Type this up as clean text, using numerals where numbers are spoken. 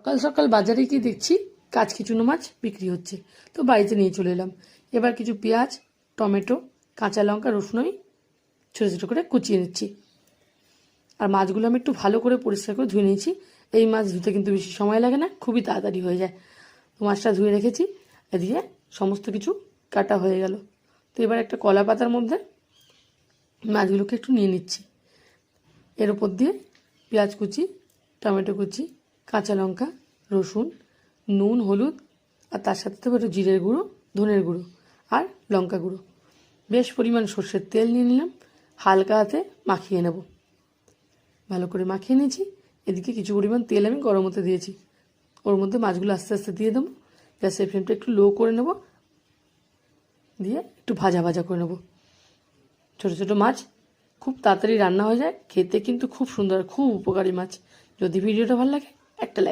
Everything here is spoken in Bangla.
সকাল সকাল বাজারে গিয়ে দেখছি কাচকিচুনো মাছ বিক্রি হচ্ছে, তো বাড়িতে নিয়ে চলে এলাম। এবার কিছু পেঁয়াজ, টমেটো, কাঁচা লঙ্কা, রসুন আমি ছোটো ছোটো করে কুচিয়ে নিচ্ছি। আর মাছগুলো আমি একটু ভালো করে পরিষ্কার করে ধুয়ে নিয়েছি। এই মাছ ধুতে কিন্তু বেশি সময় লাগে না, খুবই তাড়াতাড়ি হয়ে যায়। তো মাছটা ধুয়ে রেখেছি, এদিকে সমস্ত কিছু কাটা হয়ে গেল। তো এবার একটা কলা পাতার মধ্যে মাছগুলোকে একটু নিয়ে নিচ্ছি। এর ওপর দিয়ে পেঁয়াজ কুচি, টমেটো কুচি, কাঁচা লঙ্কা, রসুন, নুন, হলুদ, আর তার সাথে দেবো একটু জিরের গুঁড়ো, ধনের গুঁড়ো আর লঙ্কা গুঁড়ো। বেশ পরিমাণ সর্ষের তেল নিয়ে নিলাম, হালকা হাতে মাখিয়ে নেব। ভালো করে মাখিয়ে নিয়েছি। এদিকে কিছু পরিমাণ তেল আমি গরম হতে দিয়েছি, ওর মধ্যে মাছগুলো আস্তে আস্তে দিয়ে দেবো। গ্যাসের ফ্লেমটা একটু লো করে নেব, দিয়ে একটু ভাজা ভাজা করে নেব। ছোটো ছোটো মাছ খুব তাড়াতাড়ি রান্না হয়ে যায়, খেতে কিন্তু খুব সুন্দর, খুব উপকারী মাছ। যদি ভিডিওটা ভালো লাগে একটা লাইক।